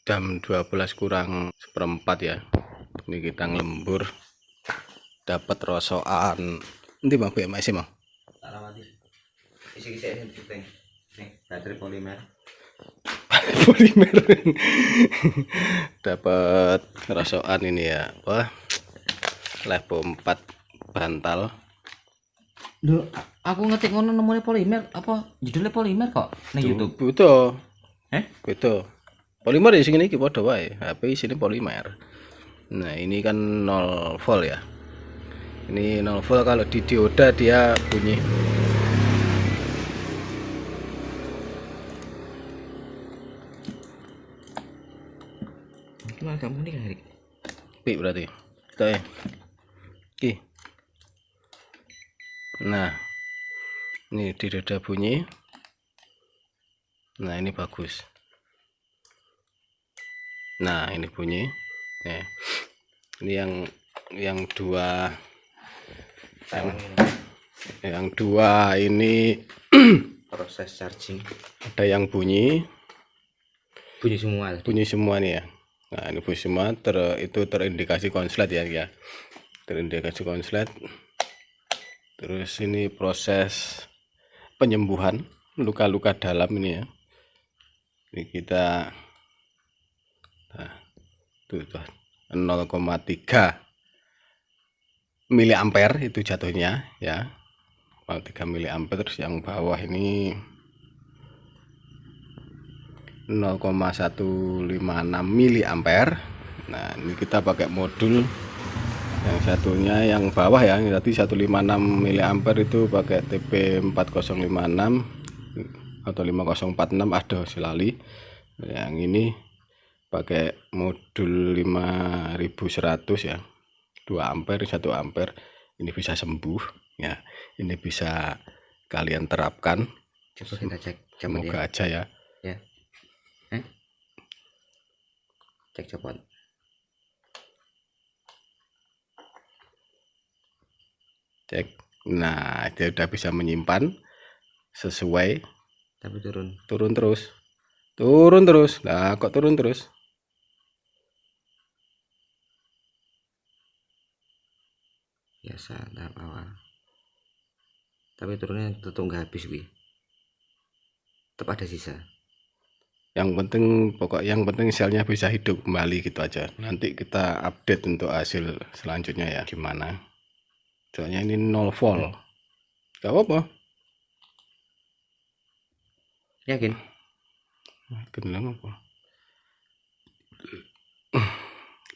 jam 12 kurang seperempat ya. Ini kita ngelembur dapat rosokan. Nanti bang BMS bang. Isi-isi ini nih baterai polimer. Polimer. Dapat rosokan ini ya. Wah, level 4 bantal. Loh, aku ngetik ngono nomornya polimer apa judulnya polimer kok ning YouTube. Betul. Betul. Polimer di sini iki padha wae. HP sini polimer. Nah, ini kan 0 volt ya. Ini 0 volt, kalau di dioda dia bunyi. Gimana kamu nih Hari? Pi berarti. Kita ya. Ki. Nah, ini di dada bunyi. Nah, ini bagus. Nah, ini bunyi. Nah, ini yang dua yang dua ini Proses charging. ada yang bunyi Bunyi semua nih ya. Nah, ini bunyi semua, itu terindikasi konslet ya, terindikasi konslet. Terus ini proses penyembuhan luka-luka dalam ini ya. Ini kita tuh 0,3 miliampere itu jatuhnya ya, 0,3 miliampere. Terus yang bawah ini 0,156 miliampere. Nah, ini kita pakai modul yang satunya, yang bawah ya, yang tadi 156 miliampere itu pakai TP 4056 atau 5046, ada silali. Yang ini pakai modul 5100 ya, 2 ampere 1 ampere. Ini bisa sembuh ya, ini bisa kalian terapkan. Coba kita cek semoga aja ya. Cek copot. Cek. Nah, dia udah bisa menyimpan sesuai, Tapi turun terus. Nah, kok turun terus? Biasa tahap awal. Tapi turunnya tetap nggak habis wi. Tetap ada sisa. Yang penting selnya bisa hidup kembali gitu aja. Nanti kita update untuk hasil selanjutnya ya gimana. Soalnya ini 0 volt. Gak apa-apa. Yakin? Kenapa apa?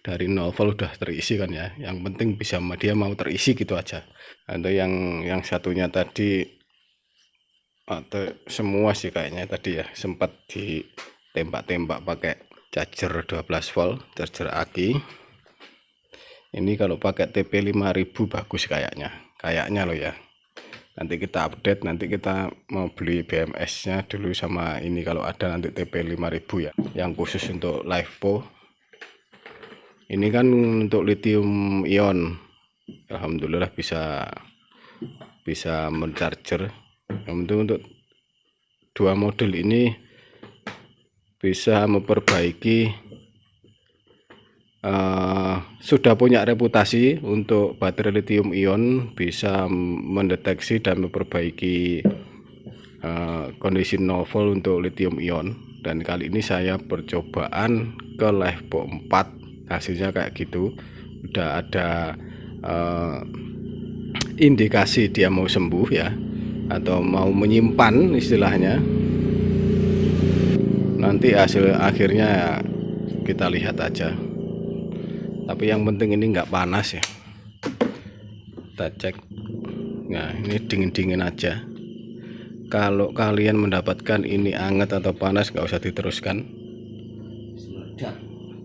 Dari 0 volt udah terisi kan ya. Yang penting bisa dia mau terisi gitu aja. Atau yang satunya tadi, atau semua sih kayaknya tadi ya, sempat ditembak-tembak pakai charger 12 volt, charger aki. Ini kalau pakai TP 5000 bagus kayaknya loh ya. Nanti kita update, nanti kita mau beli BMS nya dulu sama ini kalau ada nanti TP 5000 ya, yang khusus untuk LivePo. Ini kan untuk lithium ion, alhamdulillah bisa mencharger. Yang penting untuk dua model ini bisa memperbaiki, sudah punya reputasi untuk baterai lithium ion, bisa mendeteksi dan memperbaiki kondisi 0 volt untuk lithium ion. Dan kali ini saya percobaan ke LivePo 4, hasilnya kayak gitu. Udah ada indikasi dia mau sembuh ya, atau mau menyimpan istilahnya. Nanti hasil akhirnya kita lihat aja. Tapi yang penting ini nggak panas ya. Kita cek. Nah, ini dingin-dingin aja. Kalau kalian mendapatkan ini hangat atau panas, nggak usah diteruskan.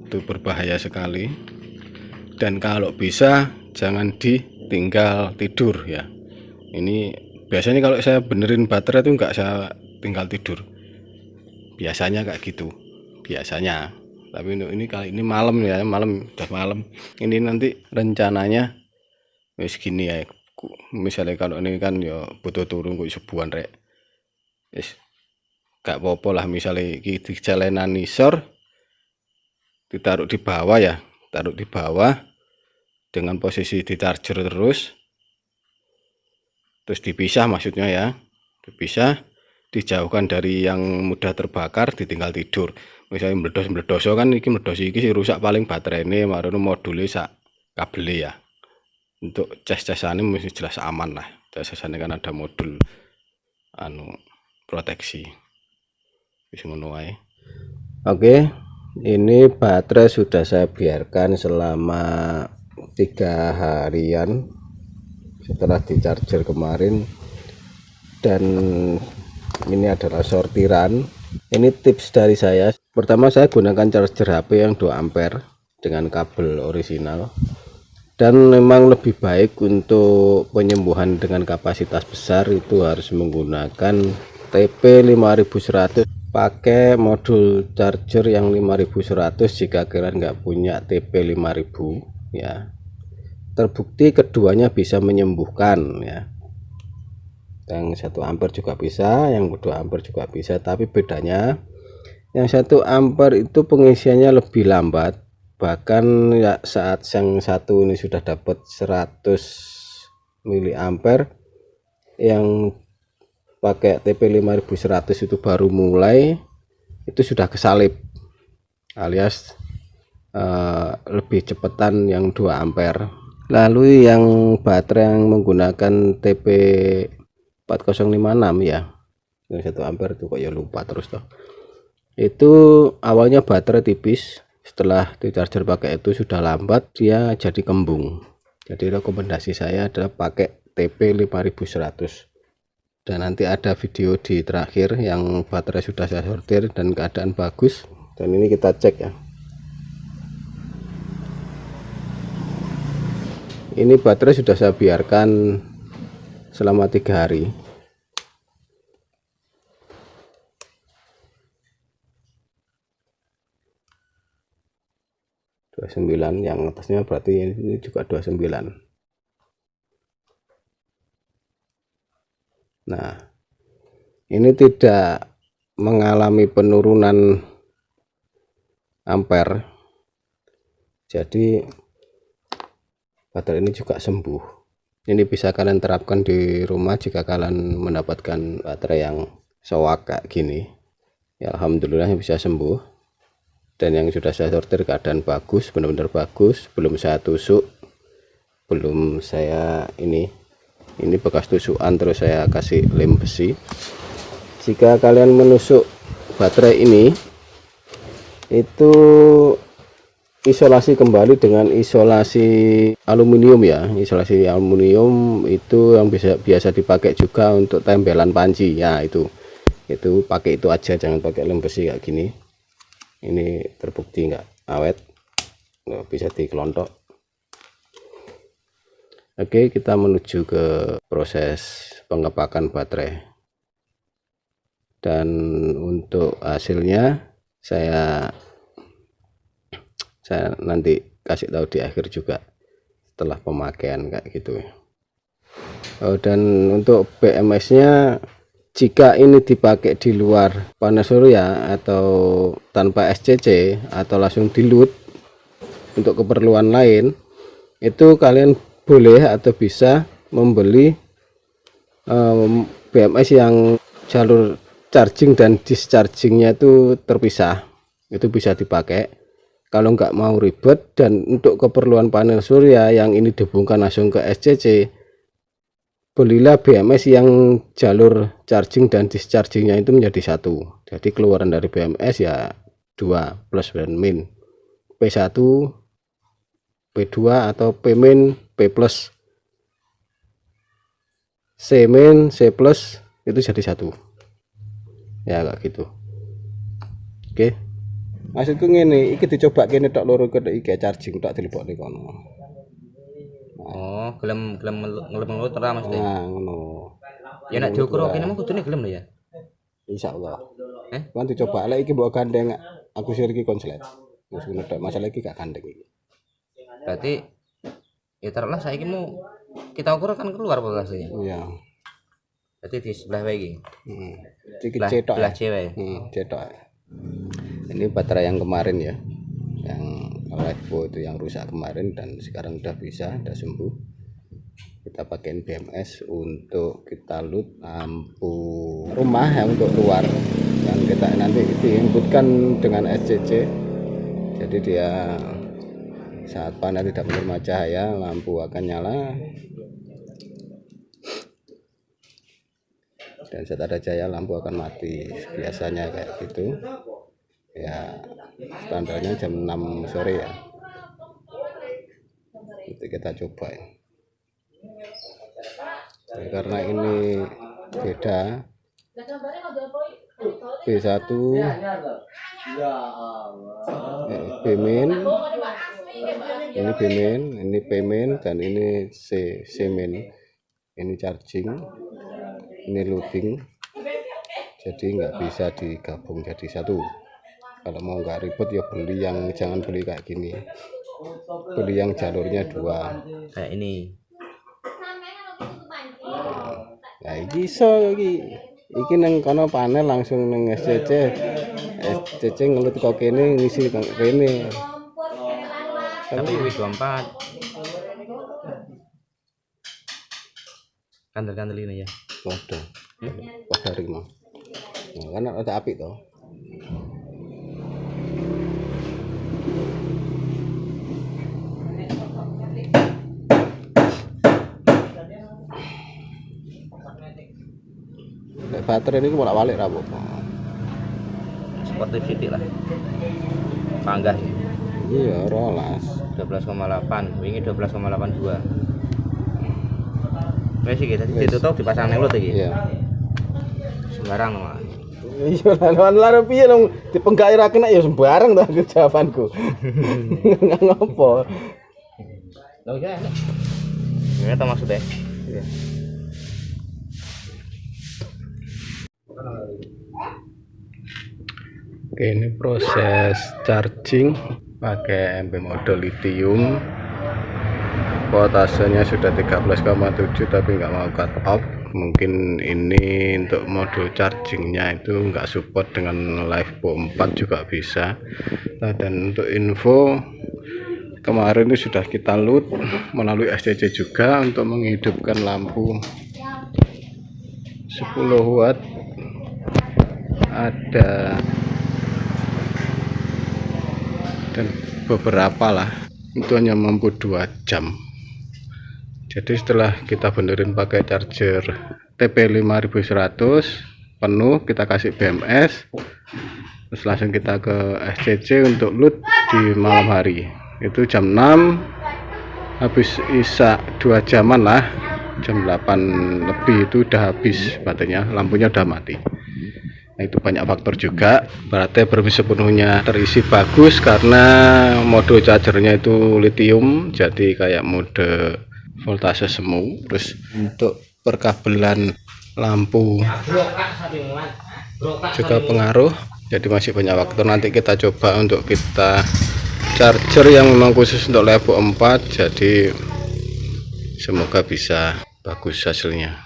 Itu berbahaya sekali. Dan kalau bisa jangan ditinggal tidur ya. Ini biasanya kalau saya benerin baterai itu nggak saya tinggal tidur. Biasanya kayak gitu. Biasanya. Tapi untuk ini kali ini malam ya, udah malam. Ini nanti rencananya wis gini ya. Misalnya kalau ini kan ya butuh turun kok sebulan rek. Wis gak apa-apa lah, misalnya iki dijalenan nisor ditaruh di bawah ya, taruh di bawah dengan posisi di charger terus dipisah, maksudnya ya, dipisah, dijauhkan dari yang mudah terbakar, ditinggal tidur. Misalnya meledos kan, iki meledos iki sih rusak paling baterai ini, marono modulnya sak kabel ya. Untuk cas-casannya mesti jelas aman lah, cas-casannya kan ada modul proteksi. Bisa ngono wae. Oke, ini baterai sudah saya biarkan selama 3 harian setelah di charger kemarin, dan ini adalah sortiran. Ini tips dari saya. Pertama, saya gunakan charger HP yang 2 ampere dengan kabel orisinal, dan memang lebih baik untuk penyembuhan dengan kapasitas besar itu harus menggunakan TP5100. Pakai modul charger yang 5100 jika kalian nggak punya TP5000 ya. Terbukti keduanya bisa menyembuhkan ya. Yang 1 ampere juga bisa, yang 2 ampere juga bisa, tapi bedanya yang 1 ampere itu pengisiannya lebih lambat. Bahkan ya saat yang satu ini sudah dapat 100 miliampere, yang pakai TP5100 itu baru mulai itu sudah kesalip, alias lebih cepetan yang 2 ampere. Lalu yang baterai yang menggunakan TP4056 ya, yang 1 ampere itu kok ya lupa terus toh. Itu awalnya baterai tipis, setelah di charger pakai itu sudah lambat, dia jadi kembung. Jadi rekomendasi saya adalah pakai TP5100. Dan nanti ada video di terakhir yang baterai sudah saya sortir dan keadaan bagus. Dan ini kita cek ya. Ini baterai sudah saya biarkan selama 3 hari. Yang atasnya berarti ini juga 29. Nah, ini tidak mengalami penurunan ampere, jadi baterai ini juga sembuh. Ini bisa kalian terapkan di rumah jika kalian mendapatkan baterai yang sowak kayak gini ya. Alhamdulillah bisa sembuh, dan yang sudah saya sortir keadaan bagus, benar-benar bagus, belum saya tusuk, belum saya ini bekas tusukan terus saya kasih lem besi. Jika kalian menusuk baterai ini, itu isolasi kembali dengan isolasi aluminium ya. Isolasi aluminium itu yang biasa dipakai juga untuk tempelan panci ya. Itu pakai itu aja, jangan pakai lem besi kayak gini. Ini terbukti nggak awet, nggak bisa dikelontok. Oke, kita menuju ke proses pengepakan baterai, dan untuk hasilnya saya nanti kasih tahu di akhir juga setelah pemakaian kayak gitu. Dan untuk BMS nya, jika ini dipakai di luar panel surya atau tanpa SCC atau langsung dilut untuk keperluan lain, itu kalian boleh atau bisa membeli BMS yang jalur charging dan dischargingnya itu terpisah. Itu bisa dipakai kalau nggak mau ribet. Dan untuk keperluan panel surya yang ini dihubungkan langsung ke SCC, belilah BMS yang jalur charging dan dischargingnya itu menjadi satu. Jadi keluaran dari BMS ya 2 plus dan min, P1 P2 atau P min P plus, C min C plus, itu jadi satu ya kayak gitu. Oke, maksudku ngene, iki dicoba kene tok loro iki charging tok dilebokne kono. Oh, gelem ngelut ora Mas. Nah, ngono. Ya nek diukur kene mah kudune gelem lho ya. Insyaallah. Kan dicoba lek iki mbok gandeng aku sir iki konslet. Wis ngono tok, masalah iki gak gandeng iki. Berarti ya taruhlah saiki mau kita ukur kan keluar voltasenya. Iya. Berarti di sebelah wae iki. Iki cetok. Sebelah cewek. Cetok. Ini baterai yang kemarin ya, yang lifeboat itu yang rusak kemarin, dan sekarang udah bisa, udah sembuh. Kita pakein BMS untuk kita load lampu rumah yang untuk luar, yang kita nanti diinputkan dengan SCC. Jadi dia saat panel tidak menerima cahaya, lampu akan nyala, dan saat ada cahaya lampu akan mati. Biasanya kayak gitu ya, standarnya jam 6 sore ya. Nanti kita coba ya. Nah, karena ini beda, B1 B-min, ini B-min, ini P-min, dan ini C-min. Ini charging, ini loading, jadi nggak bisa digabung jadi satu. Kalau mau nggak ribet ya beli yang, jangan beli kayak gini, beli yang jalurnya 2 kayak ini. Nah iki iso iki nang kono panel langsung nang SCC ngelut kok kene, ngisi kene. Tapi W24 kandel-kandel ini ya. Waduh, waduh ring mah. Nah, kan ada api toh. Baterai ini bolak balik rabu. Sportivity lah. Panggah. Iya, rolas. 12,8, wingi 12,82. Wes iki tadi ditutup dipasang nang lut iki. Iya. Sembarang mah. Iya, lan piye dong dipenggak ora kena ya sembarang to jawabanku. Ngopo? Lho ya. Ini ta maksudnya? Iya. Oke, ini proses charging pakai MP mode lithium. Voltasenya sudah 13,7 tapi nggak mau cut off. Mungkin ini untuk mode chargingnya itu nggak support dengan Livebo 4 juga bisa. Nah, dan untuk info, kemarin itu sudah kita load melalui SCC juga untuk menghidupkan lampu 10 watt. Ada dan beberapa lah, itu hanya mampu 2 jam. Jadi setelah kita benerin pakai charger TP5100 penuh, kita kasih BMS, terus langsung kita ke SCC untuk load di malam hari. Itu jam 6 habis Isya 2 jaman lah, jam 8 lebih itu udah habis baterainya, lampunya udah mati. Nah, itu banyak faktor juga. Berarti belum sepenuhnya terisi bagus karena mode chargernya itu lithium, jadi kayak mode voltase semu. Terus untuk perkabelan lampu juga pengaruh, jadi masih banyak faktor. Nanti kita coba untuk kita charger yang memang khusus untuk Livebo 4, jadi semoga bisa bagus hasilnya.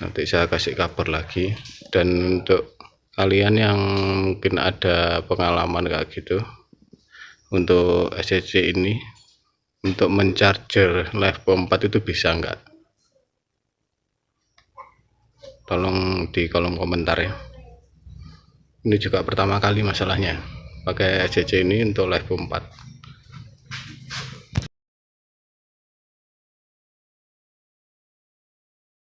Nanti saya kasih kabar lagi. Dan untuk kalian yang mungkin ada pengalaman kayak gitu untuk SCC ini, untuk mencharger Livebo 4 itu bisa enggak? Tolong di kolom komentar ya. Ini juga pertama kali masalahnya pakai SCC ini untuk Livebo 4.